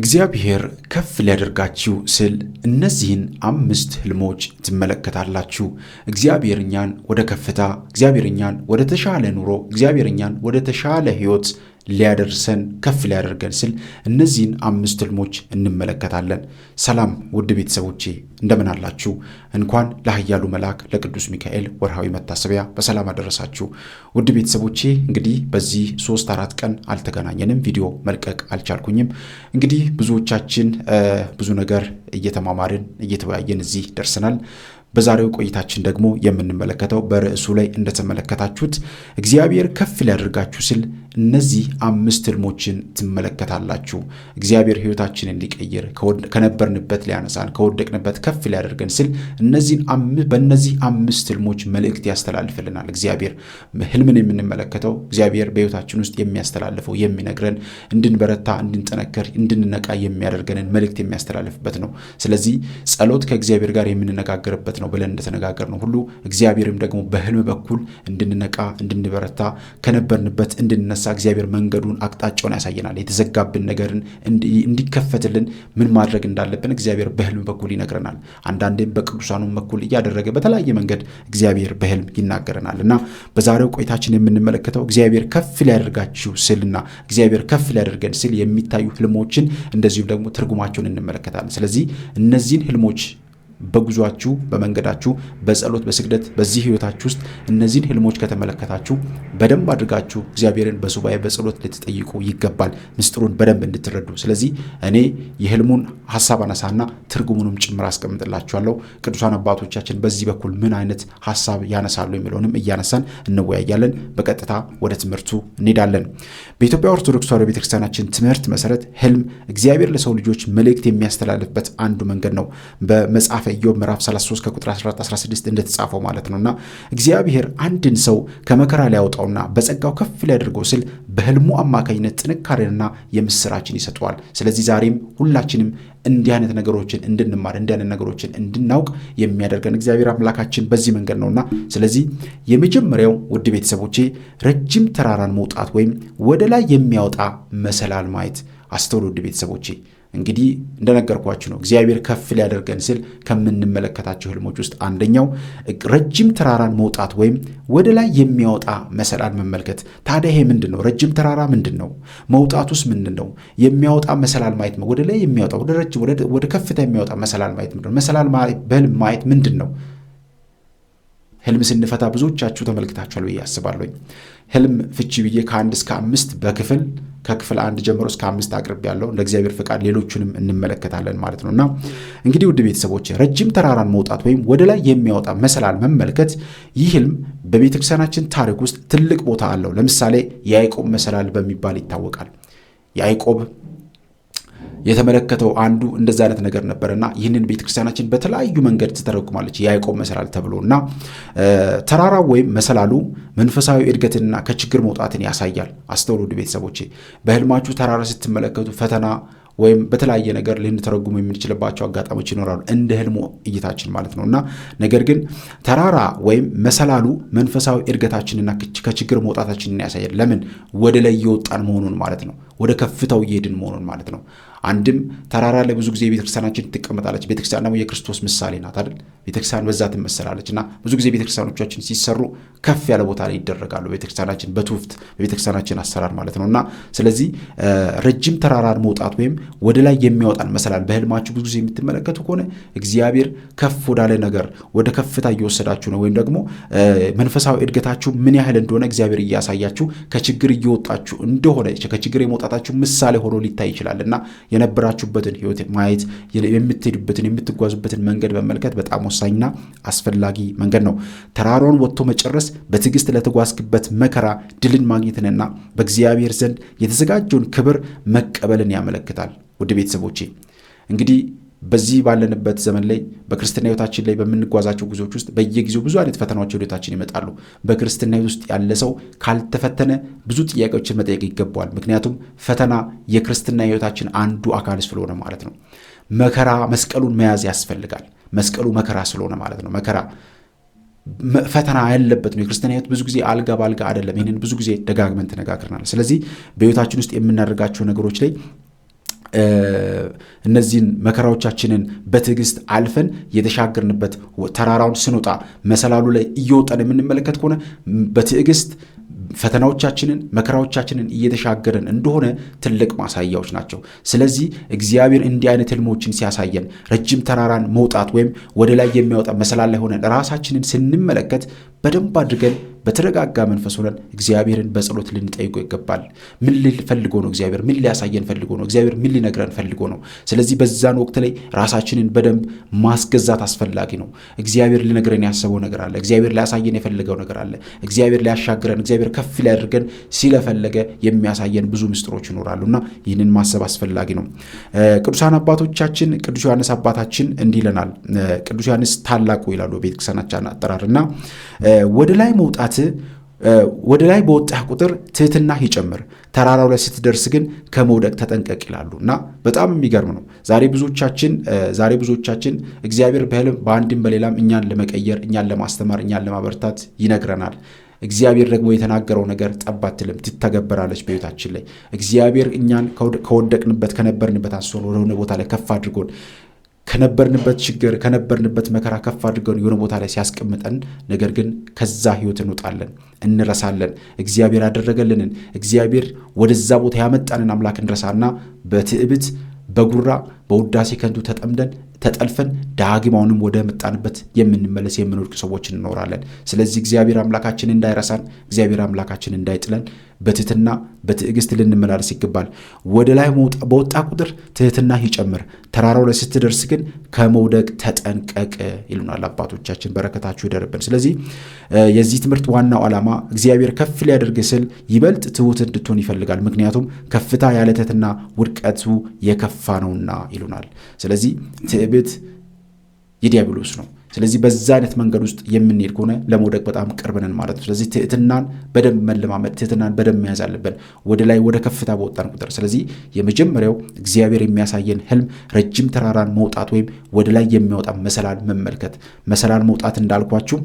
እግዚአብሔር ከፍ ሊያደርጋችሁ ስል እነዚህን 5 ህልሞች ትመለከታላችሁ። እግዚአብሔር እኛን ወደ ከፍታ፣ እግዚአብሔር እኛን ወደ ተሻለ ኑሮ፣ እግዚአብሔር እኛን ወደ ተሻለ ህይወት ሊያደርሰን ከፍ ሊያደርገን ስል እነዚህን 5 ህልሞች እንመለከታለን። ሰላም ውድ ቤተሰቦቼ እንደምን አላችሁ? እንኳን ለኃያሉ መልአክ ለቅዱስ ሚካኤል ወርሃዊ መታሰቢያ በሰላም አደረሳችሁ። ውድ ቤተሰቦቼ እንግዲህ በዚህ 3-4 ቀን አልተገናኘንም፣ ቪዲዮ መልቀቅ አልቻልኩኝም። እንግዲህ ብዙዎቻችን ብዙ ነገር እየተማማርን እየተወያየን እዚህ ደርሰናል። በዛሬው ቆይታችን ደግሞ የምንመለከተው በርዕሱ ላይ እንደተመለከታችሁት እግዚአብሔር ከፍ ሊያደርጋችሁ ሲል እነዚህ 5 ህልሞችን ትመለከታላችሁ። እግዚአብሔር ህይወታችንን ሊቀይር ከነበርንበት ሊያነሳን ከወደቅንበት ከፍ ሊያደርገን ሲል በእነዚህ 5 ህልሞች መልእክት ያስተላልፍልናል። እግዚአብሔር ህልምን የምንመለከተው እግዚአብሔር በህይወታችን ውስጥ የሚያስተላልፈው የሚነግረን እንድንበረታ፣ እንድንጠነከር፣ እንድንነቃ የሚያደርገንን መልእክት የሚያስተላልፍበት ነው። ስለዚህ ጸሎት ከእግዚአብሔር ጋር የምንነጋገርበት ነው ብለን እንደተነጋገርነው ሁሉ እግዚአብሔርም ደግሞ በህልም በኩል እንድንነቃ፣ እንድንበረታ፣ ከነበርንበት እንድንነሳ እግዚአብሔር መንገዱን አቅጣጫውን ያሳየናል። የተዘጋብን ነገርን እንዲከፈትልን ምን ማድረግ እንዳለብን እግዚአብሔር በህልም በኩል ይነግረናል። አንዳንዴም በቅዱሳኑ በኩል እያደረገ በተለያየ መንገድ እግዚአብሔር በህልም ይናገረናልና በዛሬው ቆይታችን የምንመለከተው እግዚአብሔር ከፍ ሊያደርጋችሁ ስልና እግዚአብሔር ከፍ ሊያደርገን ስል የሚታዩ ህልሞችን እንደዚሁም ደግሞ ትርጉማቸውን እንመለከታለን። ስለዚህ እነዚህን ህልሞች በጉዟችሁ፣ በመንገዳችሁ፣ በጸሎት፣ በስግደት በዚህ ህይወታችሁ ውስጥ እነዚህን ህልሞች ከተመለከታችሁ በደንብ አድርጋችሁ እግዚአብሔርን በሱባኤ በጸሎት ልትጠይቁ ይገባል፣ ምስጢሩን በደንብ እንድትረዱ። ስለዚህ እኔ የህልሙን ሐሳብ አነሳና ትርጉሙንም ጭምር አስቀምጥላችኋለሁ። ቅዱሳን አባቶቻችን በዚህ በኩል ምን አይነት ሐሳብ ያነሳሉ የሚለውንም እያነሳን እንወያያለን። በቀጥታ ወደ ትምህርቱ እንሄዳለን። በኢትዮጵያ ኦርቶዶክስ ተዋሕዶ ቤተክርስቲያናችን ትምህርት መሰረት ህልም እግዚአብሔር ለሰው ልጆች መልእክት የሚያስተላልፍበት አንዱ መንገድ ነው። በመጽሐፈ ኢዮብ ምዕራፍ 33 ከቁጥር 14-16 እንደተጻፈው ማለት ነውና እግዚአብሔር አንድን ሰው ከመከራ ሊያወጣውና በጸጋው ከፍ ሊያደርገው ሲል በህልሙ አማካኝነት ጥንካሬንና የምስራችን ይሰጠዋል። ስለዚህ ዛሬም ሁላችንም እንዲህ አይነት ነገሮችን እንድንማር፣ እንዲህ አይነት ነገሮችን እንድናውቅ የሚያደርገን እግዚአብሔር አምላካችን በዚህ መንገድ ነውና ስለዚህ የመጀመሪያው ውድ ቤተሰቦቼ ረጅም ተራራን መውጣት ወይም ወደ ላይ የሚያወጣ መሰላል ማየት። አስተውሉ ውድ ቤተሰቦቼ። እንግዲህ እንደነገርኳችሁ ነው እግዚአብሔር ከፍ ሊያደርገን ሲል ከምንመለከታቸው ህልሞች ውስጥ አንደኛው ረጅም ተራራን መውጣት ወይም ወደ ላይ የሚያወጣ መሰላል መመልከት። ታዲያ ይሄ ምንድን ነው? ረጅም ተራራ ምንድን ነው? መውጣቱስ ምንድን ነው? የሚያወጣ መሰላል ማየት ነው። ወደ ላይ የሚያወጣ ወደ ከፍታ የሚያወጣ መሰላል ማየት ምንድን ነው? መሰላል በህልም ማየት ምንድን ነው? ህልም ስንፈታ ብዙዎቻችሁ ተመልክታችኋል ብዬ አስባለሁኝ። ህልም ፍቺ ብዬ ከ1 እስከ 5 ከክፍል 1 ጀምሮ እስከ 5 አቅርብ ያለው እንደ እግዚአብሔር ፍቃድ ሌሎቹንም እንመለከታለን ማለት ነውና እንግዲህ ውድ ቤተሰቦች ረጅም ተራራን መውጣት ወይም ወደ ላይ የሚያወጣ መሰላል መመልከት ይህ ህልም በቤተክርስቲያናችን ታሪክ ውስጥ ትልቅ ቦታ አለው። ለምሳሌ የያዕቆብ መሰላል በሚባል ይታወቃል። ያዕቆብ የተመለከተው አንዱ እንደዛ አይነት ነገር ነበርና ይህንን ቤተክርስቲያናችን በተለያዩ መንገድ ትተረጉማለች። የያዕቆብ መሰላል ተብሎና ተራራው ወይም መሰላሉ መንፈሳዊ እድገትንና ከችግር መውጣትን ያሳያል። አስተውሉ ቤተሰቦቼ። በህልማችሁ ተራራ ስትመለከቱ ፈተና ወይም በተለያየ ነገር ልንተረጉሙ የምንችልባቸው አጋጣሚዎች ይኖራሉ፣ እንደ ህልሙ እይታችን ማለት ነውና ነገር ግን ተራራ ወይም መሰላሉ መንፈሳዊ እድገታችንና ከችግር መውጣታችንን ያሳያል። ለምን? ወደ ላይ እየወጣን መሆኑን ማለት ነው። ወደ ከፍታው እየሄድን መሆኑን ማለት ነው። አንድም ተራራ ላይ ብዙ ጊዜ ቤተክርስቲያናችን ትቀመጣለች። ቤተክርስቲያን ደግሞ የክርስቶስ ምሳሌ ናት አይደል? ቤተክርስቲያን በዛ ትመሰላለችና ብዙ ጊዜ ቤተክርስቲያኖቻችን ሲሰሩ ከፍ ያለ ቦታ ላይ ይደረጋሉ። ቤተክርስቲያናችን በትውፍት በቤተክርስቲያናችን አሰራር ማለት ነውና ስለዚህ ረጅም ተራራን መውጣት ወይም ወደ ላይ የሚያወጣን መሰላል በህልማችሁ ብዙ ጊዜ የምትመለከቱ ከሆነ እግዚአብሔር ከፍ ወዳለ ነገር ወደ ከፍታ እየወሰዳችሁ ነው፣ ወይም ደግሞ መንፈሳዊ እድገታችሁ ምን ያህል እንደሆነ እግዚአብሔር እያሳያችሁ ከችግር እየወጣችሁ እንደሆነ ከችግር የመውጣታችሁ ምሳሌ ሆኖ ሊታይ ይችላልና የነበራችሁበትን ህይወት ማየት የምትሄዱበትን የምትጓዙበትን መንገድ መመልከት በጣም ወሳኝና አስፈላጊ መንገድ ነው። ተራራውን ወጥቶ መጨረስ በትዕግስት ለተጓዝክበት መከራ ድልን ማግኘትንና በእግዚአብሔር ዘንድ የተዘጋጀውን ክብር መቀበልን ያመለክታል። ውድ ቤተሰቦቼ እንግዲህ በዚህ ባለንበት ዘመን ላይ በክርስትና ህይወታችን ላይ በምንጓዛቸው ጉዞዎች ውስጥ በየጊዜው ብዙ አይነት ፈተናዎች ወደ ህይወታችን ይመጣሉ። በክርስትና ህይወት ውስጥ ያለ ሰው ካልተፈተነ ብዙ ጥያቄዎችን መጠየቅ ይገባዋል። ምክንያቱም ፈተና የክርስትና ህይወታችን አንዱ አካል ስለሆነ ማለት ነው። መከራ መስቀሉን መያዝ ያስፈልጋል። መስቀሉ መከራ ስለሆነ ማለት ነው። መከራ ፈተና ያለበት ነው። የክርስቲያን ህይወት ብዙ ጊዜ አልጋ ባልጋ አይደለም። ይህንን ብዙ ጊዜ ደጋግመን ተነጋግረናል። ስለዚህ በህይወታችን ውስጥ የምናደርጋቸው ነገሮች ላይ እነዚህን መከራዎቻችንን በትዕግስት አልፈን የተሻገርንበት ተራራውን ስንወጣ መሰላሉ ላይ እየወጣን የምንመለከት ከሆነ በትዕግስት ፈተናዎቻችንን መከራዎቻችንን እየተሻገርን እንደሆነ ትልቅ ማሳያዎች ናቸው። ስለዚህ እግዚአብሔር እንዲህ አይነት ህልሞችን ሲያሳየን ረጅም ተራራን መውጣት ወይም ወደ ላይ የሚያወጣ መሰላል ላይ ሆነን ራሳችንን ስንመለከት በደንብ አድርገን በተረጋጋ መንፈስ ሆነን እግዚአብሔርን በጸሎት ልንጠይቆ ይገባል። ምን ሊል ፈልጎ ነው? እግዚአብሔር ምን ሊያሳየን ፈልጎ ነው? እግዚአብሔር ምን ሊነግረን ፈልጎ ነው? ስለዚህ በዛን ወቅት ላይ ራሳችንን በደንብ ማስገዛት አስፈላጊ ነው። እግዚአብሔር ሊነግረን ያሰበው ነገር አለ። እግዚአብሔር ሊያሳየን የፈለገው ነገር አለ። እግዚአብሔር ሊያሻግረን፣ እግዚአብሔር ከፍ ሊያደርገን ስለፈለገ የሚያሳየን ብዙ ምስጢሮች ይኖራሉና ይህንን ማሰብ አስፈላጊ ነው። ቅዱሳን አባቶቻችን ቅዱስ ዮሐንስ አባታችን እንዲህ ይለናል። ቅዱስ ዮሐንስ ታላቁ ይላሉ ቤተክርስቲያናችን አጠራርና ወደ ላይ መውጣት ወደ ላይ በወጣህ ቁጥር ትህትና ይጨምር፣ ተራራው ላይ ስትደርስ ግን ከመውደቅ ተጠንቀቅ ይላሉና በጣም የሚገርም ነው። ዛሬ ብዙዎቻችን እግዚአብሔር በህልም በአንድም በሌላም እኛን ለመቀየር፣ እኛን ለማስተማር፣ እኛን ለማበርታት ይነግረናል። እግዚአብሔር ደግሞ የተናገረው ነገር ጠብ አትልም፣ ትተገበራለች በሕይወታችን ላይ። እግዚአብሔር እኛን ከወደቅንበት ከነበርንበት አንስቶ ወደሆነ ቦታ ላይ ከፍ አድርጎን ከነበርንበት ችግር ከነበርንበት መከራ ከፍ አድርገን የሆነ ቦታ ላይ ሲያስቀምጠን፣ ነገር ግን ከዛ ህይወት እንወጣለን፣ እንረሳለን። እግዚአብሔር ያደረገልንን እግዚአብሔር ወደዛ ቦታ ያመጣንን አምላክ እንረሳና በትዕቢት በጉራ በውዳሴ ከንቱ ተጠልፈን ዳግማውንም ወደ መጣንበት የምንመለስ የምንወድቅ ሰዎች እንኖራለን። ስለዚህ እግዚአብሔር አምላካችን እንዳይረሳን፣ እግዚአብሔር አምላካችን እንዳይጥለን በትህትና በትዕግስት ልንመላለስ ይገባል። ወደ ላይ በወጣ ቁጥር ትህትና ይጨምር፣ ተራራው ላይ ስትደርስ ግን ከመውደቅ ተጠንቀቅ ይሉናል አባቶቻችን። በረከታችሁ ይደርብን። ስለዚህ የዚህ ትምህርት ዋናው ዓላማ እግዚአብሔር ከፍ ሊያደርግ ስል ይበልጥ ትሑት እንድትሆን ይፈልጋል። ምክንያቱም ከፍታ ያለ ትሕትና ውድቀቱ የከፋ ነውና ይሉናል። ስለዚህ ትዕቢት የዲያብሎስ ነው። ስለዚህ በዛ አይነት መንገድ ውስጥ የምንሄድ ከሆነ ለመውደቅ በጣም ቅርብ ነን ማለት ነው። ስለዚህ ትህትናን በደንብ መለማመድ፣ ትህትናን በደንብ መያዝ አለብን ወደ ከፍታ በወጣን ቁጥር። ስለዚህ የመጀመሪያው እግዚአብሔር የሚያሳየን ህልም ረጅም ተራራን መውጣት ወይም ወደ ላይ የሚያወጣ መሰላል መመልከት። መሰላል መውጣት እንዳልኳችሁ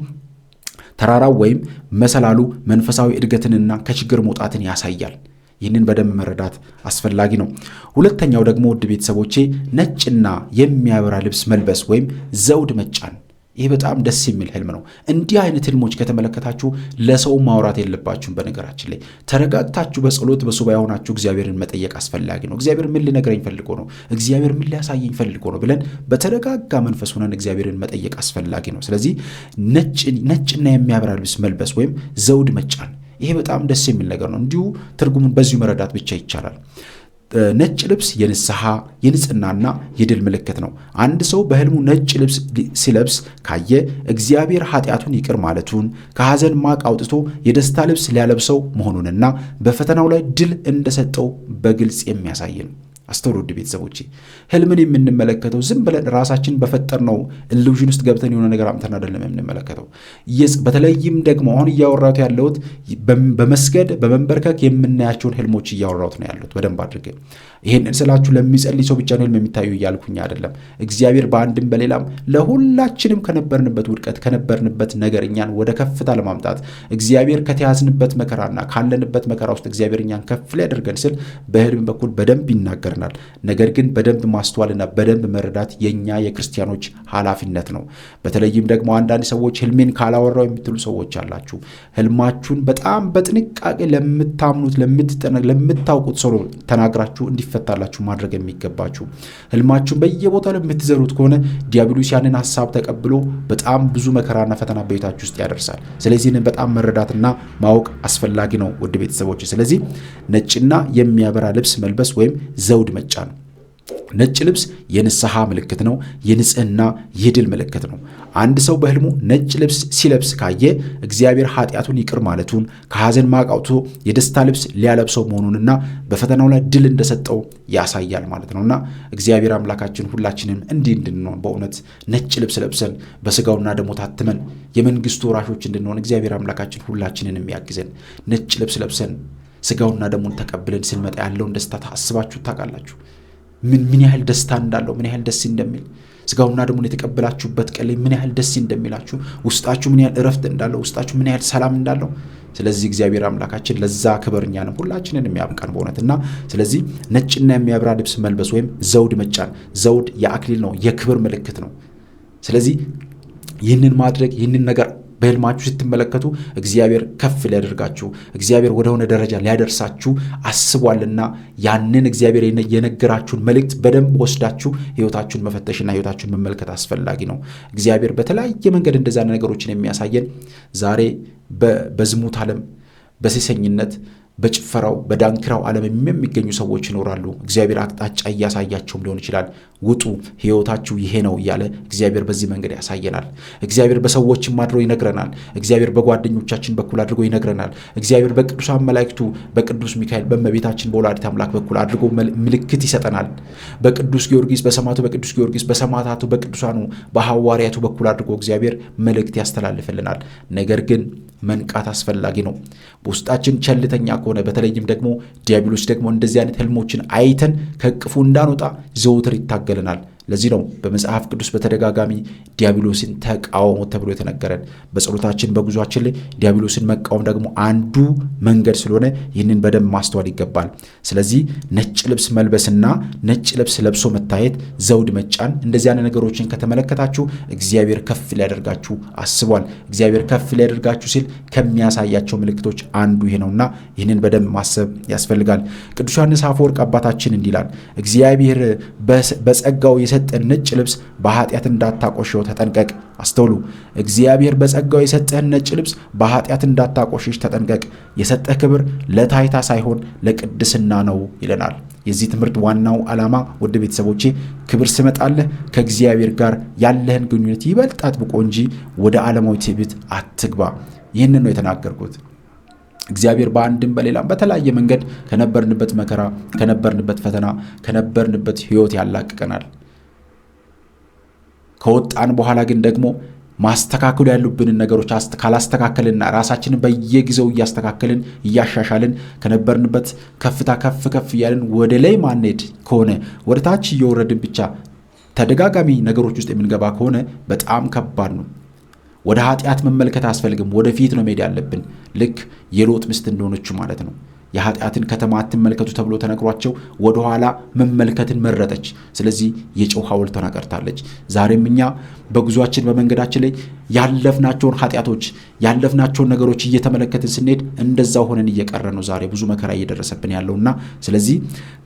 ተራራው ወይም መሰላሉ መንፈሳዊ እድገትንና ከችግር መውጣትን ያሳያል። ይህንን በደንብ መረዳት አስፈላጊ ነው። ሁለተኛው ደግሞ ውድ ቤተሰቦቼ ነጭና የሚያበራ ልብስ መልበስ ወይም ዘውድ መጫን። ይህ በጣም ደስ የሚል ህልም ነው። እንዲህ አይነት ህልሞች ከተመለከታችሁ ለሰው ማውራት የለባችሁም። በነገራችን ላይ ተረጋግታችሁ በጸሎት በሱባኤ ሆናችሁ እግዚአብሔርን መጠየቅ አስፈላጊ ነው። እግዚአብሔር ምን ሊነግረኝ ፈልጎ ነው? እግዚአብሔር ምን ሊያሳየኝ ፈልጎ ነው ብለን በተረጋጋ መንፈስ ሆነን እግዚአብሔርን መጠየቅ አስፈላጊ ነው። ስለዚህ ነጭና የሚያበራ ልብስ መልበስ ወይም ዘውድ መጫን፣ ይሄ በጣም ደስ የሚል ነገር ነው። እንዲሁ ትርጉሙን በዚሁ መረዳት ብቻ ይቻላል። ነጭ ልብስ የንስሐ የንጽህናና የድል ምልክት ነው። አንድ ሰው በህልሙ ነጭ ልብስ ሲለብስ ካየ እግዚአብሔር ኃጢአቱን ይቅር ማለቱን፣ ከሐዘን ማቅ አውጥቶ የደስታ ልብስ ሊያለብሰው መሆኑንና በፈተናው ላይ ድል እንደሰጠው በግልጽ የሚያሳይ ነው። አስተውሉ ውድ ቤተሰቦቼ፣ ህልምን የምንመለከተው ዝም ብለን ራሳችን በፈጠርነው ኢሉዥን ውስጥ ገብተን የሆነ ነገር አምተን አይደለም የምንመለከተው። በተለይም ደግሞ አሁን እያወራሁት ያለሁት በመስገድ በመንበርከክ የምናያቸውን ህልሞች እያወራሁት ነው ያለሁት በደንብ አድርጌ። ይሄንን ስላችሁ ለሚጸልይ ሰው ብቻ ነው ህልም የሚታዩ እያልኩኝ አይደለም። እግዚአብሔር በአንድም በሌላም ለሁላችንም ከነበርንበት ውድቀት ከነበርንበት ነገር እኛን ወደ ከፍታ ለማምጣት እግዚአብሔር ከተያዝንበት መከራና ካለንበት መከራ ውስጥ እግዚአብሔር እኛን ከፍ ሊያደርገን ስል በህልም በኩል በደንብ ይናገራል። ነገር ግን በደንብ ማስተዋልና በደንብ መረዳት የኛ የክርስቲያኖች ኃላፊነት ነው። በተለይም ደግሞ አንዳንድ ሰዎች ህልሜን ካላወራው የምትሉ ሰዎች አላችሁ። ህልማችሁን በጣም በጥንቃቄ ለምታምኑት ለምታውቁት ሰው ተናግራችሁ እንዲፈታላችሁ ማድረግ የሚገባችሁ። ህልማችሁን በየቦታው ለምትዘሩት ከሆነ ዲያብሎስ ያንን ሐሳብ ተቀብሎ በጣም ብዙ መከራና ፈተና በቤታችሁ ውስጥ ያደርሳል። ስለዚህ በጣም መረዳትና ማወቅ አስፈላጊ ነው ውድ ቤተሰቦች። ስለዚህ ነጭና የሚያበራ ልብስ መልበስ ወይም ዘውድ መጫን። ነጭ ልብስ የንስሐ ምልክት ነው። የንጽህና የድል ምልክት ነው። አንድ ሰው በህልሙ ነጭ ልብስ ሲለብስ ካየ እግዚአብሔር ኃጢአቱን ይቅር ማለቱን፣ ከሐዘን ማቅ አውጥቶ የደስታ ልብስ ሊያለብሰው መሆኑንና በፈተናው ላይ ድል እንደሰጠው ያሳያል ማለት ነውና እግዚአብሔር አምላካችን ሁላችንም እንዲህ እንድንሆን በእውነት ነጭ ልብስ ለብሰን በስጋውና ደሙ ታትመን የመንግስቱ ወራሾች እንድንሆን እግዚአብሔር አምላካችን ሁላችንን የሚያግዘን። ነጭ ልብስ ለብሰን ስጋውና ደሙን ተቀብለን ስንመጣ ያለውን ደስታ ታስባችሁ ታውቃላችሁ? ምን ያህል ደስታ እንዳለው፣ ምን ያህል ደስ እንደሚል፣ ስጋውና ደሙን የተቀበላችሁበት ቀን ላይ ምን ያህል ደስ እንደሚላችሁ፣ ውስጣችሁ ምን ያህል እረፍት እንዳለው፣ ውስጣችሁ ምን ያህል ሰላም እንዳለው። ስለዚህ እግዚአብሔር አምላካችን ለዛ ክብር እኛንም ሁላችንን የሚያብቃን በእውነትና ስለዚህ ነጭና የሚያበራ ልብስ መልበስ ወይም ዘውድ መጫን፣ ዘውድ የአክሊል ነው፣ የክብር ምልክት ነው። ስለዚህ ይህንን ማድረግ ይህንን ነገር በህልማችሁ ስትመለከቱ እግዚአብሔር ከፍ ሊያደርጋችሁ እግዚአብሔር ወደሆነ ደረጃ ሊያደርሳችሁ አስቧልና ያንን እግዚአብሔር የነገራችሁን መልእክት በደንብ ወስዳችሁ ህይወታችሁን መፈተሽና ህይወታችሁን መመልከት አስፈላጊ ነው። እግዚአብሔር በተለያየ መንገድ እንደዛ ነገሮችን የሚያሳየን ዛሬ በዝሙት ዓለም በሴሰኝነት በጭፈራው በዳንክራው ዓለም የሚገኙ ሰዎች ይኖራሉ። እግዚአብሔር አቅጣጫ እያሳያቸውም ሊሆን ይችላል። ውጡ፣ ህይወታችሁ ይሄ ነው እያለ እግዚአብሔር በዚህ መንገድ ያሳየናል። እግዚአብሔር በሰዎችም አድሮ ይነግረናል። እግዚአብሔር በጓደኞቻችን በኩል አድርጎ ይነግረናል። እግዚአብሔር በቅዱሳን መላእክቱ በቅዱስ ሚካኤል በእመቤታችን በወላዲተ አምላክ በኩል አድርጎ ምልክት ይሰጠናል። በቅዱስ ጊዮርጊስ በሰማዕቱ በቅዱስ ጊዮርጊስ በሰማዕታቱ በቅዱሳኑ በሐዋርያቱ በኩል አድርጎ እግዚአብሔር መልእክት ያስተላልፍልናል። ነገር ግን መንቃት አስፈላጊ ነው። በውስጣችን ቸልተኛ ከሆነ በተለይም ደግሞ ዲያብሎስ ደግሞ እንደዚህ አይነት ህልሞችን አይተን ከቅፉ እንዳንወጣ ዘውትር ይታገለናል። ለዚህ ነው በመጽሐፍ ቅዱስ በተደጋጋሚ ዲያብሎስን ተቃወሙ ተብሎ የተነገረን። በጸሎታችን በጉዟችን ላይ ዲያብሎስን መቃወም ደግሞ አንዱ መንገድ ስለሆነ ይህንን በደንብ ማስተዋል ይገባል። ስለዚህ ነጭ ልብስ መልበስና ነጭ ልብስ ለብሶ መታየት፣ ዘውድ መጫን እንደዚህ አይነት ነገሮችን ከተመለከታችሁ እግዚአብሔር ከፍ ሊያደርጋችሁ አስቧል። እግዚአብሔር ከፍ ሊያደርጋችሁ ሲል ከሚያሳያቸው ምልክቶች አንዱ ይሄ ነውና ይህንን በደንብ ማሰብ ያስፈልጋል። ቅዱስ ዮሐንስ አፈወርቅ አባታችን እንዲላል እግዚአብሔር በጸጋው የሰጠን ነጭ ልብስ በኃጢአት እንዳታቆሽው ተጠንቀቅ። አስተውሉ። እግዚአብሔር በጸጋው የሰጠህን ነጭ ልብስ በኃጢአት እንዳታቆሽሽ ተጠንቀቅ። የሰጠህ ክብር ለታይታ ሳይሆን ለቅድስና ነው ይለናል። የዚህ ትምህርት ዋናው ዓላማ ወደ ቤተሰቦቼ ክብር ስመጣለህ ከእግዚአብሔር ጋር ያለህን ግንኙነት ይበልጥ አጥብቆ እንጂ ወደ ዓለማዊ ትዕቢት አትግባ። ይህንን ነው የተናገርኩት። እግዚአብሔር በአንድም በሌላም በተለያየ መንገድ ከነበርንበት መከራ፣ ከነበርንበት ፈተና፣ ከነበርንበት ህይወት ያላቅቀናል። ከወጣን በኋላ ግን ደግሞ ማስተካከሉ ያሉብንን ነገሮች ካላስተካከልና ራሳችንን በየጊዜው እያስተካከልን እያሻሻልን ከነበርንበት ከፍታ ከፍ እያልን ወደ ላይ ማንሄድ ከሆነ ወደ ታች እየወረድን ብቻ ተደጋጋሚ ነገሮች ውስጥ የምንገባ ከሆነ በጣም ከባድ ነው። ወደ ኃጢአት መመልከት አያስፈልግም። ወደፊት ነው መሄድ ያለብን። ልክ የሎጥ ሚስት እንደሆነችው ማለት ነው። የኃጢአትን ከተማ አትመልከቱ ተብሎ ተነግሯቸው ወደ ኋላ መመልከትን መረጠች። ስለዚህ የጨው ሐውልት ሆና ቀርታለች። ዛሬም እኛ በጉዟችን በመንገዳችን ላይ ያለፍናቸውን ኃጢአቶች ያለፍናቸውን ነገሮች እየተመለከትን ስንሄድ እንደዛው ሆነን እየቀረ ነው ዛሬ ብዙ መከራ እየደረሰብን ያለውና ስለዚህ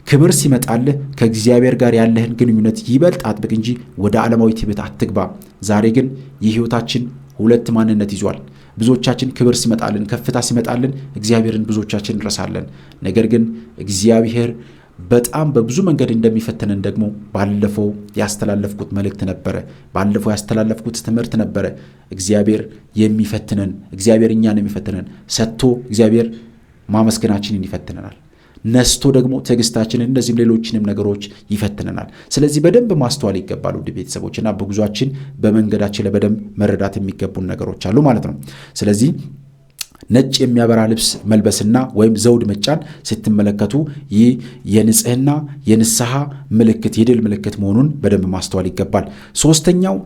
ክብር ሲመጣልህ ከእግዚአብሔር ጋር ያለህን ግንኙነት ይበልጥ አጥብቅ እንጂ ወደ ዓለማዊ ትዕቢት አትግባ። ዛሬ ግን የህይወታችን ሁለት ማንነት ይዟል። ብዙዎቻችን ክብር ሲመጣልን ከፍታ ሲመጣልን እግዚአብሔርን ብዙዎቻችን እንረሳለን። ነገር ግን እግዚአብሔር በጣም በብዙ መንገድ እንደሚፈትነን ደግሞ ባለፈው ያስተላለፍኩት መልእክት ነበረ። ባለፈው ያስተላለፍኩት ትምህርት ነበረ። እግዚአብሔር የሚፈትነን እግዚአብሔር እኛን የሚፈትነን ሰጥቶ እግዚአብሔር ማመስገናችንን ይፈትነናል። ነስቶ ደግሞ ትዕግስታችንን እንደዚህም ሌሎችንም ነገሮች ይፈትነናል። ስለዚህ በደንብ ማስተዋል ይገባል ውድ ቤተሰቦችና በጉዟችን በመንገዳችን ላይ በደንብ መረዳት የሚገቡን ነገሮች አሉ ማለት ነው። ስለዚህ ነጭ የሚያበራ ልብስ መልበስና ወይም ዘውድ መጫን ስትመለከቱ ይህ የንጽህና የንስሐ ምልክት የድል ምልክት መሆኑን በደንብ ማስተዋል ይገባል። ሶስተኛው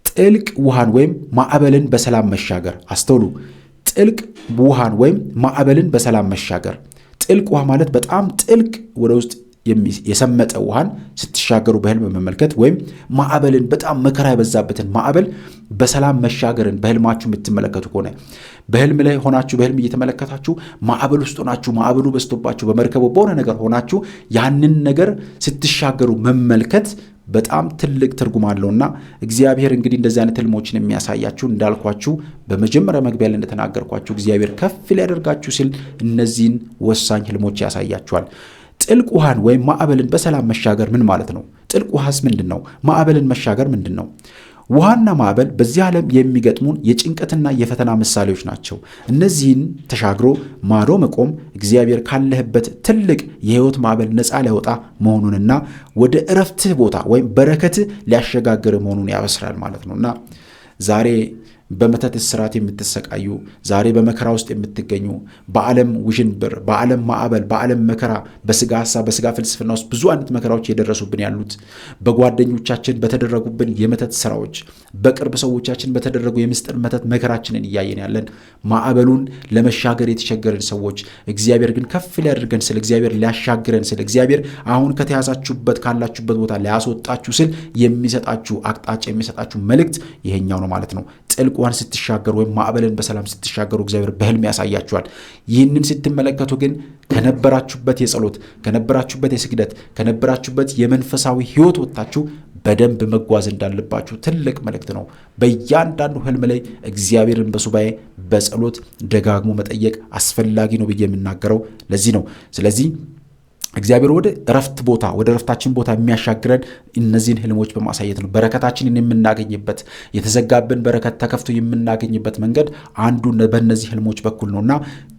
ጥልቅ ውሃን ወይም ማዕበልን በሰላም መሻገር። አስተውሉ። ጥልቅ ውሃን ወይም ማዕበልን በሰላም መሻገር። ጥልቅ ውሃ ማለት በጣም ጥልቅ ወደ ውስጥ የሰመጠ ውሃን ስትሻገሩ በህልም መመልከት ወይም ማዕበልን በጣም መከራ የበዛበትን ማዕበል በሰላም መሻገርን በህልማችሁ የምትመለከቱ ከሆነ በህልም ላይ ሆናችሁ በህልም እየተመለከታችሁ ማዕበል ውስጥ ሆናችሁ ማዕበሉ በዝቶባችሁ በመርከቡ በሆነ ነገር ሆናችሁ ያንን ነገር ስትሻገሩ መመልከት በጣም ትልቅ ትርጉም አለውና እግዚአብሔር እንግዲህ እንደዚህ አይነት ህልሞችን የሚያሳያችሁ እንዳልኳችሁ በመጀመሪያ መግቢያ ላይ እንደተናገርኳችሁ እግዚአብሔር ከፍ ሊያደርጋችሁ ሲል እነዚህን ወሳኝ ህልሞች ያሳያችኋል። ጥልቅ ውሃን ወይም ማዕበልን በሰላም መሻገር ምን ማለት ነው? ጥልቅ ውሃስ ምንድን ነው? ማዕበልን መሻገር ምንድን ነው? ውሃና ማዕበል በዚህ ዓለም የሚገጥሙን የጭንቀትና የፈተና ምሳሌዎች ናቸው። እነዚህን ተሻግሮ ማዶ መቆም እግዚአብሔር ካለህበት ትልቅ የህይወት ማዕበል ነፃ ሊያወጣ መሆኑንና ወደ እረፍትህ ቦታ ወይም በረከትህ ሊያሸጋግር መሆኑን ያበስራል ማለት ነውና ዛሬ በመተት እስራት የምትሰቃዩ ዛሬ በመከራ ውስጥ የምትገኙ በዓለም ውዥንብር፣ በዓለም ማዕበል፣ በዓለም መከራ፣ በስጋ ሐሳብ፣ በስጋ ፍልስፍና ውስጥ ብዙ አይነት መከራዎች የደረሱብን ያሉት በጓደኞቻችን በተደረጉብን የመተት ስራዎች፣ በቅርብ ሰዎቻችን በተደረጉ የምስጢር መተት መከራችንን እያየን ያለን ማዕበሉን ለመሻገር የተቸገረን ሰዎች እግዚአብሔር ግን ከፍ ሊያደርገን ስለ እግዚአብሔር ሊያሻግረን ስለ እግዚአብሔር አሁን ከተያዛችሁበት ካላችሁበት ቦታ ሊያስወጣችሁ ስል የሚሰጣችሁ አቅጣጫ የሚሰጣችሁ መልእክት ይሄኛው ነው ማለት ነው። ጥልቅ ውሃን ስትሻገሩ ወይም ማዕበልን በሰላም ስትሻገሩ እግዚአብሔር በህልም ያሳያችኋል። ይህንን ስትመለከቱ ግን ከነበራችሁበት የጸሎት ከነበራችሁበት የስግደት ከነበራችሁበት የመንፈሳዊ ህይወት ወጥታችሁ በደንብ መጓዝ እንዳለባችሁ ትልቅ መልእክት ነው። በእያንዳንዱ ህልም ላይ እግዚአብሔርን በሱባኤ በጸሎት ደጋግሞ መጠየቅ አስፈላጊ ነው ብዬ የምናገረው ለዚህ ነው። ስለዚህ እግዚአብሔር ወደ እረፍት ቦታ ወደ እረፍታችን ቦታ የሚያሻግረን እነዚህን ህልሞች በማሳየት ነው። በረከታችንን የምናገኝበት የተዘጋብን በረከት ተከፍቶ የምናገኝበት መንገድ አንዱ በእነዚህ ህልሞች በኩል ነውና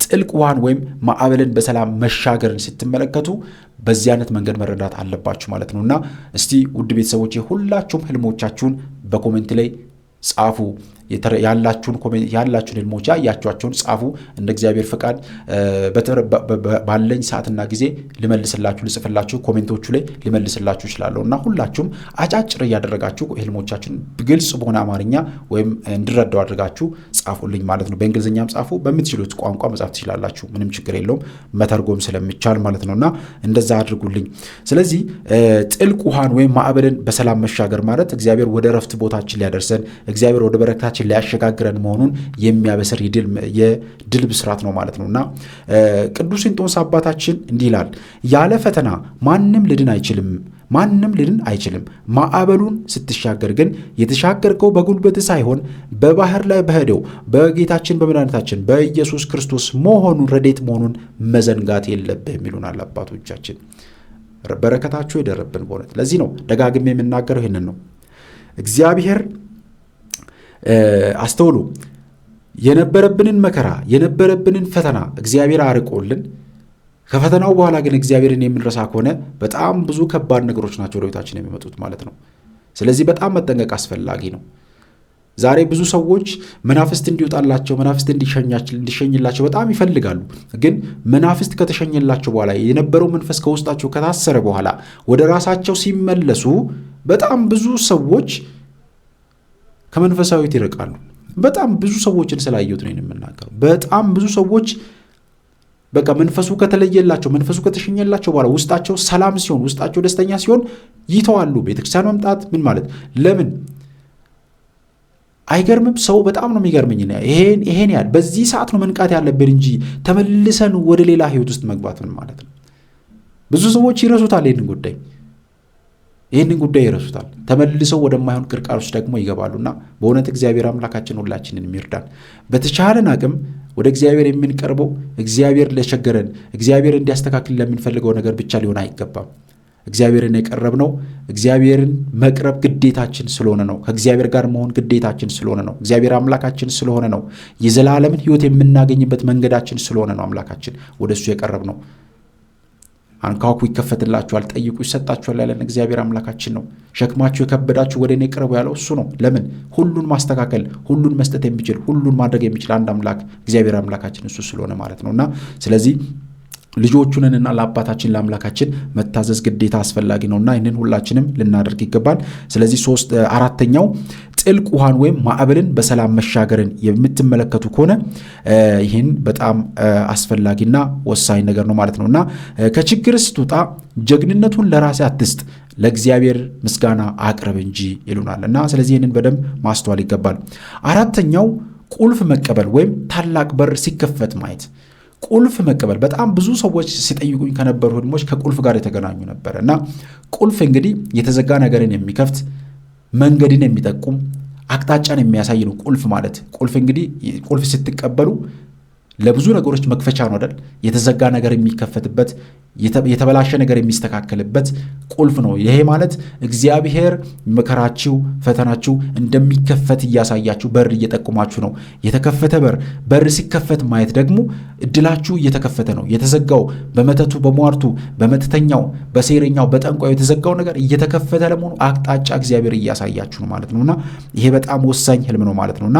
ጥልቅ ውሃን ወይም ማዕበልን በሰላም መሻገርን ስትመለከቱ በዚህ አይነት መንገድ መረዳት አለባችሁ ማለት ነውና እስቲ ውድ ቤተሰቦች ሁላችሁም ህልሞቻችሁን በኮሜንት ላይ ጻፉ። ያላችሁን ህልሞች ያያችኋቸውን ጻፉ። እንደ እግዚአብሔር ፈቃድ ባለኝ ሰዓትና ጊዜ ልመልስላችሁ ልጽፍላችሁ ኮሜንቶቹ ላይ ልመልስላችሁ እችላለሁና ሁላችሁም አጫጭር እያደረጋችሁ ህልሞቻችሁን ግልጽ በሆነ አማርኛ ወይም እንድረዳው አድርጋችሁ ጻፉልኝ ማለት ነው። በእንግሊዝኛም ጻፉ፣ በምትችሉት ቋንቋ መጻፍ ትችላላችሁ፣ ምንም ችግር የለውም መተርጎም ስለሚቻል ማለት ነውና እንደዛ አድርጉልኝ። ስለዚህ ጥልቅ ውሃን ወይም ማዕበልን በሰላም መሻገር ማለት እግዚአብሔር ወደ እረፍት ቦታችን ሊያደርሰን እግዚአብሔር ወደ በረከታችን ሊያሸጋግረን መሆኑን የሚያበስር የድል ብስራት ነው ማለት ነውና ቅዱስ እንጦንስ አባታችን እንዲህ ይላል፣ ያለ ፈተና ማንም ሊድን አይችልም። ማዕበሉን ስትሻገር ግን የተሻገርከው በጉልበት ሳይሆን በባህር ላይ በሄደው በጌታችን በመድኃኒታችን በኢየሱስ ክርስቶስ መሆኑን ረድኤት መሆኑን መዘንጋት የለብህም ይሉናል አባቶቻችን። በረከታቸው ይደረብን በእውነት። ለዚህ ነው ደጋግሜ የምናገረው ይህንን ነው። እግዚአብሔር አስተውሉ፣ የነበረብንን መከራ የነበረብንን ፈተና እግዚአብሔር አርቆልን ከፈተናው በኋላ ግን እግዚአብሔርን የምንረሳ ከሆነ በጣም ብዙ ከባድ ነገሮች ናቸው ወደ ቤታችን የሚመጡት ማለት ነው። ስለዚህ በጣም መጠንቀቅ አስፈላጊ ነው። ዛሬ ብዙ ሰዎች መናፍስት እንዲወጣላቸው መናፍስት እንዲሸኝላቸው በጣም ይፈልጋሉ። ግን መናፍስት ከተሸኘላቸው በኋላ የነበረው መንፈስ ከውስጣቸው ከታሰረ በኋላ ወደ ራሳቸው ሲመለሱ በጣም ብዙ ሰዎች ከመንፈሳዊት ይርቃሉ። በጣም ብዙ ሰዎችን ስላየሁት ነው የምናገረው። በጣም ብዙ ሰዎች በቃ መንፈሱ ከተለየላቸው መንፈሱ ከተሸኘላቸው በኋላ ውስጣቸው ሰላም ሲሆን ውስጣቸው ደስተኛ ሲሆን ይተዋሉ ቤተክርስቲያን መምጣት። ምን ማለት ለምን አይገርምም? ሰው በጣም ነው የሚገርመኝ። ይሄን ያህል በዚህ ሰዓት ነው መንቃት ያለብን እንጂ ተመልሰን ወደ ሌላ ህይወት ውስጥ መግባት ምን ማለት ነው? ብዙ ሰዎች ይረሱታል ይህንን ጉዳይ ይረሱታል። ተመልሰው ወደማይሆን ቅርቃሮች ደግሞ ይገባሉና በእውነት እግዚአብሔር አምላካችን ሁላችንን ይርዳን። በተቻለን አቅም ወደ እግዚአብሔር የምንቀርበው እግዚአብሔር ለቸገረን እግዚአብሔር እንዲያስተካክል ለምንፈልገው ነገር ብቻ ሊሆን አይገባም። እግዚአብሔርን የቀረብነው እግዚአብሔርን መቅረብ ግዴታችን ስለሆነ ነው። ከእግዚአብሔር ጋር መሆን ግዴታችን ስለሆነ ነው። እግዚአብሔር አምላካችን ስለሆነ ነው። የዘላለምን ህይወት የምናገኝበት መንገዳችን ስለሆነ ነው አምላካችን ወደሱ የቀረብነው። አንኳኩ ይከፈትላችኋል፣ ጠይቁ ይሰጣችኋል ያለን እግዚአብሔር አምላካችን ነው። ሸክማችሁ የከበዳችሁ ወደ እኔ ቅረቡ ያለው እሱ ነው። ለምን? ሁሉን ማስተካከል ሁሉን መስጠት የሚችል ሁሉን ማድረግ የሚችል አንድ አምላክ እግዚአብሔር አምላካችን እሱ ስለሆነ ማለት ነውና ስለዚህ ልጆቹንና ለአባታችን ለአምላካችን መታዘዝ ግዴታ አስፈላጊ ነውና ይህንን ሁላችንም ልናደርግ ይገባል። ስለዚህ አራተኛው ጥልቅ ውሃን ወይም ማዕበልን በሰላም መሻገርን የምትመለከቱ ከሆነ ይህን በጣም አስፈላጊና ወሳኝ ነገር ነው ማለት ነውና ከችግር ስትወጣ ጀግንነቱን ለራስህ አትስጥ፣ ለእግዚአብሔር ምስጋና አቅርብ እንጂ ይሉናልና ስለዚህ ይህንን በደንብ ማስተዋል ይገባል። አራተኛው ቁልፍ መቀበል ወይም ታላቅ በር ሲከፈት ማየት። ቁልፍ መቀበል በጣም ብዙ ሰዎች ሲጠይቁኝ ከነበሩ ህልሞች ከቁልፍ ጋር የተገናኙ ነበር እና ቁልፍ እንግዲህ የተዘጋ ነገርን የሚከፍት መንገድን የሚጠቁም አቅጣጫን የሚያሳይ ነው ቁልፍ ማለት። ቁልፍ እንግዲህ ቁልፍ ስትቀበሉ ለብዙ ነገሮች መክፈቻ ነው አይደል? የተዘጋ ነገር የሚከፈትበት የተበላሸ ነገር የሚስተካከልበት ቁልፍ ነው። ይሄ ማለት እግዚአብሔር መከራችሁ፣ ፈተናችሁ እንደሚከፈት እያሳያችሁ በር እየጠቁማችሁ ነው። የተከፈተ በር ሲከፈት ማየት ደግሞ እድላችሁ እየተከፈተ ነው። የተዘጋው በመተቱ፣ በሟርቱ፣ በመተተኛው፣ በሴረኛው፣ በጠንቋዩ የተዘጋው ነገር እየተከፈተ ለመሆኑ አቅጣጫ እግዚአብሔር እያሳያችሁ ነው ማለት ነውና ይሄ በጣም ወሳኝ ህልም ነው ማለት ነውና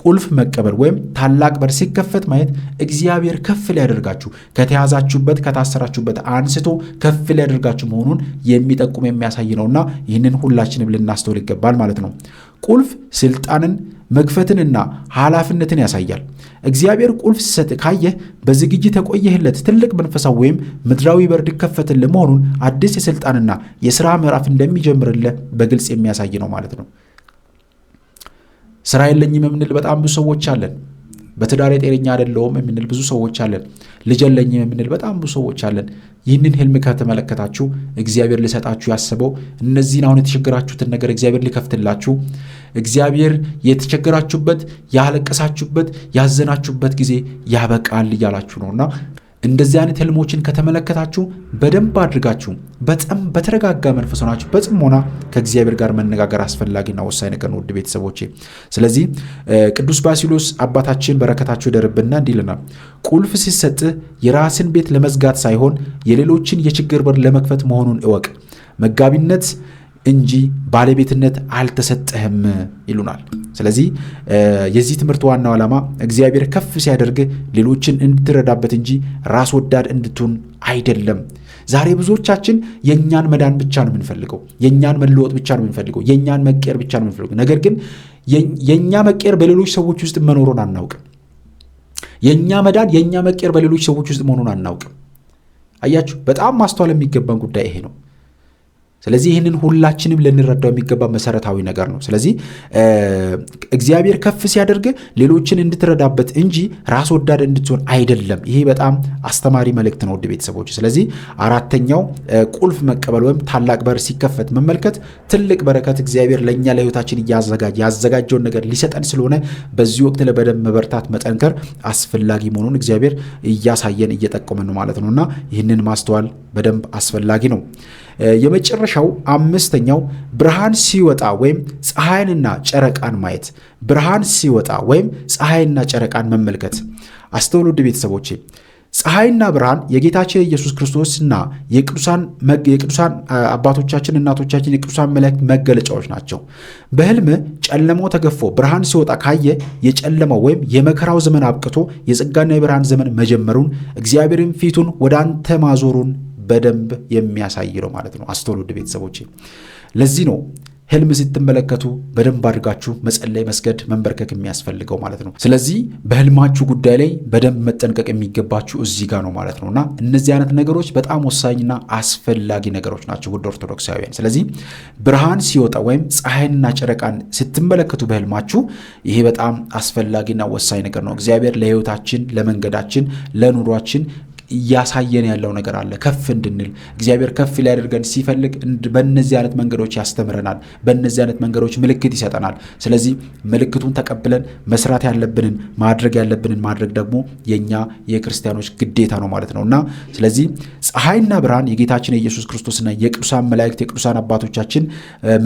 ቁልፍ መቀበል ወይም ታላቅ በር ሲከፈት ማየት እግዚአብሔር ከፍ ሊያደርጋችሁ ከተያዛችሁበት ከታሰራችሁበት አንስቶ ከፍ ሊያደርጋችሁ መሆኑን የሚጠቁም የሚያሳይ ነውና ይህንን ሁላችንም ልናስተውል ይገባል ማለት ነው። ቁልፍ ስልጣንን መክፈትንና ኃላፊነትን ያሳያል። እግዚአብሔር ቁልፍ ሲሰጥ ካየህ በዝግጅት የቆየህለት ትልቅ መንፈሳዊ ወይም ምድራዊ በር ሊከፈትልህ መሆኑን አዲስ የስልጣንና የሥራ ምዕራፍ እንደሚጀምርልህ በግልጽ የሚያሳይ ነው ማለት ነው። ስራ የለኝም የምንል በጣም ብዙ ሰዎች አለን። በትዳሬ ጤነኛ አይደለሁም የምንል ብዙ ሰዎች አለን። ልጅ የለኝም የምንል በጣም ብዙ ሰዎች አለን። ይህንን ህልም ከተመለከታችሁ እግዚአብሔር ሊሰጣችሁ ያሰበው እነዚህን አሁን የተቸገራችሁትን ነገር እግዚአብሔር ሊከፍትላችሁ፣ እግዚአብሔር የተቸገራችሁበት፣ ያለቀሳችሁበት፣ ያዘናችሁበት ጊዜ ያበቃል እያላችሁ ነውና እንደዚህ አይነት ህልሞችን ከተመለከታችሁ በደንብ አድርጋችሁ በጣም በተረጋጋ መንፈስ ሆናችሁ በጽሞና ከእግዚአብሔር ጋር መነጋገር አስፈላጊና ወሳኝ ነገር ነው ውድ ቤተሰቦቼ። ስለዚህ ቅዱስ ባሲሎስ አባታችን በረከታቸው ይደርብና እንዲህ ይለናል፣ ቁልፍ ሲሰጥህ የራስን ቤት ለመዝጋት ሳይሆን የሌሎችን የችግር በር ለመክፈት መሆኑን እወቅ። መጋቢነት እንጂ ባለቤትነት አልተሰጠህም ይሉናል። ስለዚህ የዚህ ትምህርት ዋናው ዓላማ እግዚአብሔር ከፍ ሲያደርግ ሌሎችን እንድትረዳበት እንጂ ራስ ወዳድ እንድትሆን አይደለም። ዛሬ ብዙዎቻችን የኛን መዳን ብቻ ነው የምንፈልገው፣ የኛን መለወጥ ብቻ ነው የምንፈልገው፣ የኛን መቀየር ብቻ ነው የምንፈልገው። ነገር ግን የኛ መቀየር በሌሎች ሰዎች ውስጥ መኖሩን አናውቅም። የኛ መዳን የኛ መቀየር በሌሎች ሰዎች ውስጥ መሆኑን አናውቅም። አያችሁ፣ በጣም ማስተዋል የሚገባን ጉዳይ ይሄ ነው። ስለዚህ ይህንን ሁላችንም ልንረዳው የሚገባ መሰረታዊ ነገር ነው። ስለዚህ እግዚአብሔር ከፍ ሲያደርግ ሌሎችን እንድትረዳበት እንጂ ራስ ወዳድ እንድትሆን አይደለም። ይሄ በጣም አስተማሪ መልእክት ነው ውድ ቤተሰቦች። ስለዚህ አራተኛው ቁልፍ መቀበል ወይም ታላቅ በር ሲከፈት መመልከት ትልቅ በረከት እግዚአብሔር ለእኛ ለሕይወታችን ያዘጋጀውን ነገር ሊሰጠን ስለሆነ በዚህ ወቅት በደንብ መበርታት፣ መጠንከር አስፈላጊ መሆኑን እግዚአብሔር እያሳየን እየጠቆመን ነው ማለት ነውና ይህንን ማስተዋል በደንብ አስፈላጊ ነው። የመጨረሻው አምስተኛው ብርሃን ሲወጣ ወይም ፀሐይንና ጨረቃን ማየት። ብርሃን ሲወጣ ወይም ፀሐይንና ጨረቃን መመልከት። አስተውሉ ውድ ቤተሰቦቼ፣ ፀሐይና ብርሃን የጌታችን ኢየሱስ ክርስቶስና የቅዱሳን አባቶቻችን እናቶቻችን የቅዱሳን መላእክት መገለጫዎች ናቸው። በህልም ጨለማው ተገፎ ብርሃን ሲወጣ ካየ የጨለማው ወይም የመከራው ዘመን አብቅቶ የጸጋና የብርሃን ዘመን መጀመሩን እግዚአብሔርን ፊቱን ወደ አንተ ማዞሩን በደንብ የሚያሳይ ነው ማለት ነው። አስተውሉ ውድ ቤተሰቦቼ፣ ለዚህ ነው ህልም ስትመለከቱ በደንብ አድርጋችሁ መጸለይ፣ መስገድ፣ መንበርከክ የሚያስፈልገው ማለት ነው። ስለዚህ በህልማችሁ ጉዳይ ላይ በደንብ መጠንቀቅ የሚገባችሁ እዚህ ጋር ነው ማለት ነውና እነዚህ አይነት ነገሮች በጣም ወሳኝና አስፈላጊ ነገሮች ናቸው ውድ ኦርቶዶክሳውያን። ስለዚህ ብርሃን ሲወጣ ወይም ፀሐይንና ጨረቃን ስትመለከቱ በህልማችሁ ይሄ በጣም አስፈላጊና ወሳኝ ነገር ነው። እግዚአብሔር ለህይወታችን፣ ለመንገዳችን፣ ለኑሯችን እያሳየን ያለው ነገር አለ። ከፍ እንድንል እግዚአብሔር ከፍ ሊያደርገን ሲፈልግ በእነዚህ አይነት መንገዶች ያስተምረናል። በእነዚህ አይነት መንገዶች ምልክት ይሰጠናል። ስለዚህ ምልክቱን ተቀብለን መስራት ያለብንን ማድረግ ደግሞ የኛ የክርስቲያኖች ግዴታ ነው ማለት ነውና ስለዚህ ፀሐይና ብርሃን የጌታችን የኢየሱስ ክርስቶስና የቅዱሳን መላእክት የቅዱሳን አባቶቻችን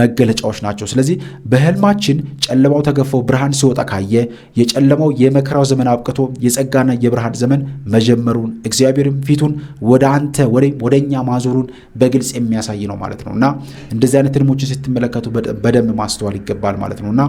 መገለጫዎች ናቸው። ስለዚህ በህልማችን ጨለማው ተገፎ ብርሃን ሲወጣ ካየ የጨለማው የመከራው ዘመን አብቅቶ የጸጋና የብርሃን ዘመን መጀመሩን እግዚአብሔርም ፊቱን ወደ አንተ ወደኛ ማዞሩን በግልጽ የሚያሳይ ነው ማለት ነውና እንደዚህ አይነት ህልሞችን ስትመለከቱ በደንብ ማስተዋል ይገባል ማለት ነውና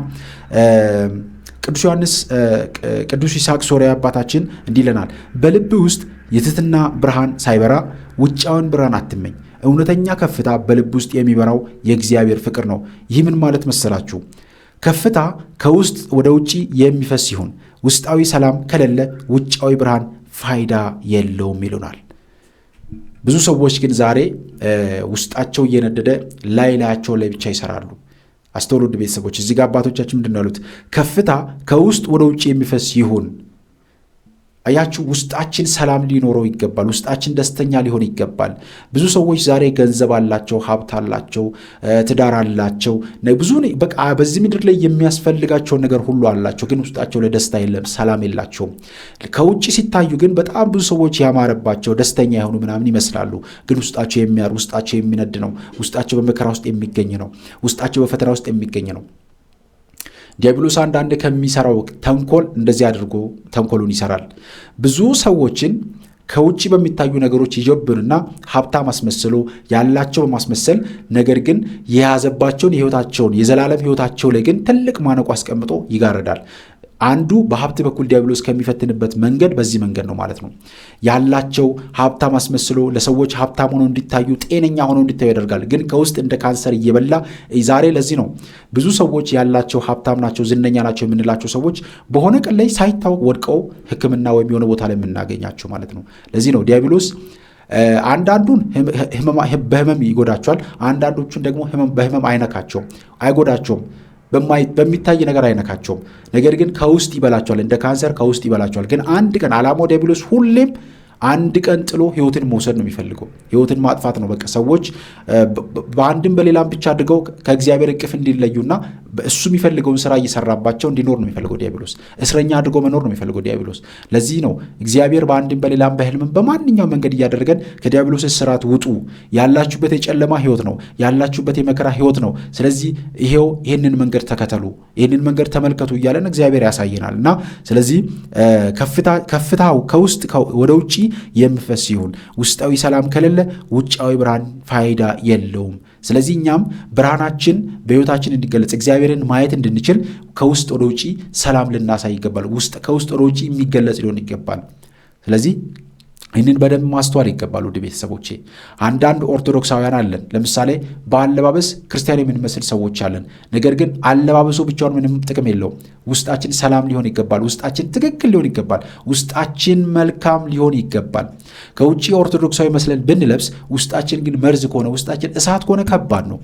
ቅዱስ ይስሐቅ ሶርያዊ አባታችን እንዲህ ይለናል፣ በልብ ውስጥ የትሕትና ብርሃን ሳይበራ ውጫውን ብርሃን አትመኝ። እውነተኛ ከፍታ በልብ ውስጥ የሚበራው የእግዚአብሔር ፍቅር ነው። ይህ ምን ማለት መሰላችሁ? ከፍታ ከውስጥ ወደ ውጪ የሚፈስ ሲሆን ውስጣዊ ሰላም ከሌለ ውጫዊ ብርሃን ፋይዳ የለውም ይሉናል። ብዙ ሰዎች ግን ዛሬ ውስጣቸው እየነደደ ላያቸው ላይ ብቻ ይሰራሉ። አስተውሉ ውድ ቤተሰቦች፣ እዚህ ጋር አባቶቻችን ምንድን ነው ያሉት? ከፍታ ከውስጥ ወደ ውጭ የሚፈስ ይሁን። አያችሁ፣ ውስጣችን ሰላም ሊኖረው ይገባል። ውስጣችን ደስተኛ ሊሆን ይገባል። ብዙ ሰዎች ዛሬ ገንዘብ አላቸው፣ ሀብት አላቸው፣ ትዳር አላቸው፣ ብዙ በቃ በዚህ ምድር ላይ የሚያስፈልጋቸውን ነገር ሁሉ አላቸው፣ ግን ውስጣቸው ላይ ደስታ የለም፣ ሰላም የላቸውም። ከውጭ ሲታዩ ግን በጣም ብዙ ሰዎች ያማረባቸው ደስተኛ የሆኑ ምናምን ይመስላሉ፣ ግን ውስጣቸው የሚያር ውስጣቸው የሚነድ ነው። ውስጣቸው በመከራ ውስጥ የሚገኝ ነው። ውስጣቸው በፈተና ውስጥ የሚገኝ ነው። ዲያብሎስ አንዳንድ ከሚሰራው ተንኮል እንደዚህ አድርጎ ተንኮሉን ይሰራል። ብዙ ሰዎችን ከውጭ በሚታዩ ነገሮች ይጀብንና ሀብታም አስመስሎ ያላቸው በማስመሰል ነገር ግን የያዘባቸውን የህይወታቸውን የዘላለም ህይወታቸው ላይ ግን ትልቅ ማነቆ አስቀምጦ ይጋረዳል። አንዱ በሀብት በኩል ዲያብሎስ ከሚፈትንበት መንገድ በዚህ መንገድ ነው ማለት ነው። ያላቸው ሀብታም አስመስሎ ለሰዎች ሀብታም ሆነው እንዲታዩ፣ ጤነኛ ሆነው እንዲታዩ ያደርጋል። ግን ከውስጥ እንደ ካንሰር እየበላ ዛሬ ለዚህ ነው ብዙ ሰዎች ያላቸው ሀብታም ናቸው፣ ዝነኛ ናቸው የምንላቸው ሰዎች በሆነ ቀን ላይ ሳይታወቅ ወድቀው ሕክምና ወይም የሆነ ቦታ ላይ የምናገኛቸው ማለት ነው። ለዚህ ነው ዲያብሎስ አንዳንዱን በህመም ይጎዳቸዋል፣ አንዳንዶቹን ደግሞ በህመም አይጎዳቸውም። በሚታይ ነገር አይነካቸውም። ነገር ግን ከውስጥ ይበላቸዋል። እንደ ካንሰር ከውስጥ ይበላቸዋል። ግን አንድ ቀን ዓላማው ዲያብሎስ ሁሌም አንድ ቀን ጥሎ ህይወትን መውሰድ ነው የሚፈልገው። ህይወትን ማጥፋት ነው። በቃ ሰዎች በአንድም በሌላም ብቻ አድርገው ከእግዚአብሔር እቅፍ እንዲለዩና እሱ የሚፈልገውን ስራ እየሰራባቸው እንዲኖር ነው የሚፈልገው ዲያብሎስ። እስረኛ አድርጎ መኖር ነው የሚፈልገው ዲያብሎስ። ለዚህ ነው እግዚአብሔር በአንድም በሌላም በህልምም በማንኛውም መንገድ እያደረገን ከዲያብሎስ እስራት ውጡ፣ ያላችሁበት የጨለማ ህይወት ነው፣ ያላችሁበት የመከራ ህይወት ነው። ስለዚህ ይህንን መንገድ ተከተሉ፣ ይህንን መንገድ ተመልከቱ እያለን እግዚአብሔር ያሳየናል። እና ስለዚህ ከፍታው ከውስጥ ወደ ውጭ የሚፈስ ይሁን። ውስጣዊ ሰላም ከሌለ ውጫዊ ብርሃን ፋይዳ የለውም። ስለዚህ እኛም ብርሃናችን በህይወታችን እንዲገለጽ እግዚአብሔርን ማየት እንድንችል ከውስጥ ወደ ውጪ ሰላም ልናሳይ ይገባል። ከውስጥ ወደ ውጪ የሚገለጽ ሊሆን ይገባል። ስለዚህ ይህንን በደንብ ማስተዋል ይገባል። ውድ ቤተሰቦቼ አንዳንድ ኦርቶዶክሳውያን አለን፣ ለምሳሌ በአለባበስ ክርስቲያን የምንመስል ሰዎች አለን። ነገር ግን አለባበሱ ብቻውን ምንም ጥቅም የለውም። ውስጣችን ሰላም ሊሆን ይገባል። ውስጣችን ትክክል ሊሆን ይገባል። ውስጣችን መልካም ሊሆን ይገባል። ከውጭ ኦርቶዶክሳዊ መስለን ብንለብስ ውስጣችን ግን መርዝ ከሆነ፣ ውስጣችን እሳት ከሆነ ከባድ ነው።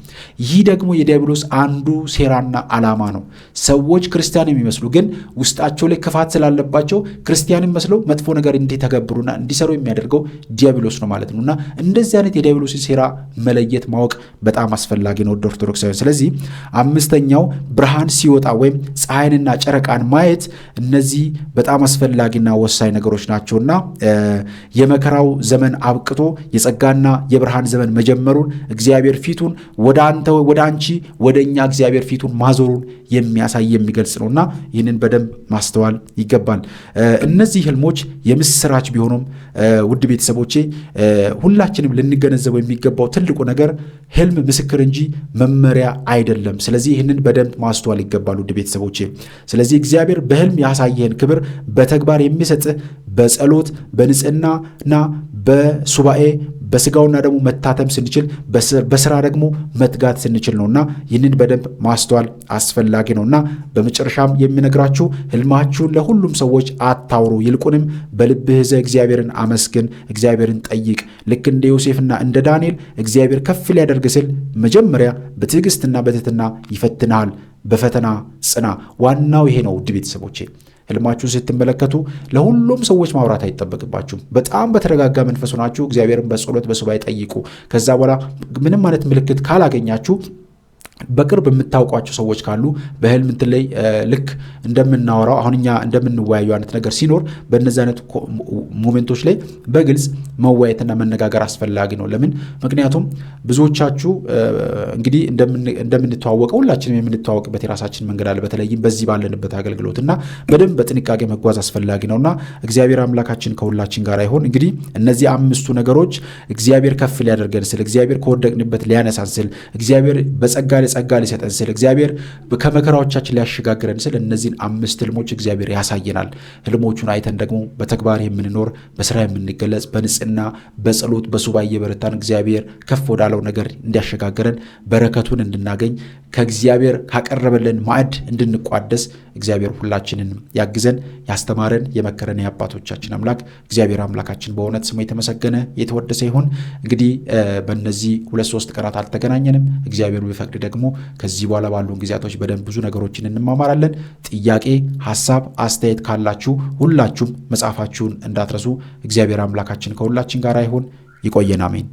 ይህ ደግሞ የዲያብሎስ አንዱ ሴራና ዓላማ ነው። ሰዎች ክርስቲያን የሚመስሉ ግን ውስጣቸው ላይ ክፋት ስላለባቸው ክርስቲያንን መስለው መጥፎ ነገር እንዲተገብሩና እንዲሰሩ የሚያደርገው ዲያብሎስ ነው ማለት ነው። እና እንደዚህ አይነት የዲያብሎስን ሴራ መለየት ማወቅ በጣም አስፈላጊ ነው ወደ ኦርቶዶክሳውያን። ስለዚህ አምስተኛው ብርሃን ሲወጣ ወይም ፀሐይንና ጨረቃን ማየት፣ እነዚህ በጣም አስፈላጊና ወሳኝ ነገሮች ናቸውና የመከራው ዘመን አብቅቶ የጸጋና የብርሃን ዘመን መጀመሩን እግዚአብሔር ፊቱን ወደ አንተ ወደ አንቺ ወደ እኛ እግዚአብሔር ፊቱን ማዞሩን የሚያሳይ የሚገልጽ ነውና ይህንን በደንብ ማስተዋል ይገባል። እነዚህ ህልሞች የምስራች ቢሆኑም ውድ ቤተሰቦቼ ሁላችንም ልንገነዘበው የሚገባው ትልቁ ነገር ህልም ምስክር እንጂ መመሪያ አይደለም። ስለዚህ ይህንን በደንብ ማስተዋል ይገባል ውድ ቤተሰቦቼ። ስለዚህ እግዚአብሔር በህልም ያሳየህን ክብር በተግባር የሚሰጥህ በጸሎት በንጽህናና በሱባኤ በስጋውና ደግሞ መታተም ስንችል በስራ ደግሞ መትጋት ስንችል ነውና ይህንን በደንብ ማስተዋል አስፈላጊ ነውና በመጨረሻም የሚነግራችሁ ህልማችሁን ለሁሉም ሰዎች አታውሩ፣ ይልቁንም በልብህ ይዘህ እግዚአብሔርን አመስግን፣ እግዚአብሔርን ጠይቅ። ልክ እንደ ዮሴፍና እንደ ዳንኤል እግዚአብሔር ከፍ ሊያደርግ ሲል መጀመሪያ በትዕግስትና በትህትና ይፈትናል። በፈተና ጽና። ዋናው ይሄ ነው ውድ ቤተሰቦቼ። ህልማችሁን ስትመለከቱ ለሁሉም ሰዎች ማውራት አይጠበቅባችሁም። በጣም በተረጋጋ መንፈስ ሆናችሁ እግዚአብሔርን በጸሎት በሱባኤ ጠይቁ። ከዛ በኋላ ምንም አይነት ምልክት ካላገኛችሁ በቅርብ የምታውቋቸው ሰዎች ካሉ በህልም እንትን ላይ ልክ እንደምናወራው አሁን እኛ እንደምንወያዩ አይነት ነገር ሲኖር በእነዚህ አይነት ሞሜንቶች ላይ በግልጽ መወያየትና መነጋገር አስፈላጊ ነው። ለምን? ምክንያቱም ብዙዎቻችሁ እንግዲህ እንደምንተዋወቀው ሁላችንም የምንተዋወቅበት የራሳችን መንገድ አለ። በተለይም በዚህ ባለንበት አገልግሎት እና በደንብ በጥንቃቄ መጓዝ አስፈላጊ ነውና እግዚአብሔር አምላካችን ከሁላችን ጋር ይሁን። እንግዲህ እነዚህ አምስቱ ነገሮች እግዚአብሔር ከፍ ሊያደርገን ስል፣ እግዚአብሔር ከወደቅንበት ሊያነሳን ስል፣ እግዚአብሔር በጸጋ ሊሰጠን ስል፣ እግዚአብሔር ከመከራዎቻችን ሊያሸጋግረን ስል እነዚህን አምስት ህልሞች እግዚአብሔር ያሳየናል። ህልሞቹን አይተን ደግሞ በተግባር የምንኖር በስራ የምንገለጽ በንጽህና በጸሎት በሱባኤ እየበረታን እግዚአብሔር ከፍ ወዳለው ነገር እንዲያሸጋግረን በረከቱን እንድናገኝ ከእግዚአብሔር ካቀረበልን ማዕድ እንድንቋደስ እግዚአብሔር ሁላችንን ያግዘን። ያስተማረን የመከረን የአባቶቻችን አምላክ እግዚአብሔር አምላካችን በእውነት ስሙ የተመሰገነ የተወደሰ ይሁን። እንግዲህ በእነዚህ 2-3 ቀናት አልተገናኘንም። እግዚአብሔር ቢፈቅድ ደግሞ ከዚህ በኋላ ባሉን ጊዜያቶች በደንብ ብዙ ነገሮችን እንማማራለን። ጥያቄ፣ ሐሳብ፣ አስተያየት ካላችሁ ሁላችሁም መጻፋችሁን እንዳትረሱ። እግዚአብሔር አምላካችን ከሁላችን ጋር ይሁን። ይቆየን። አሜን።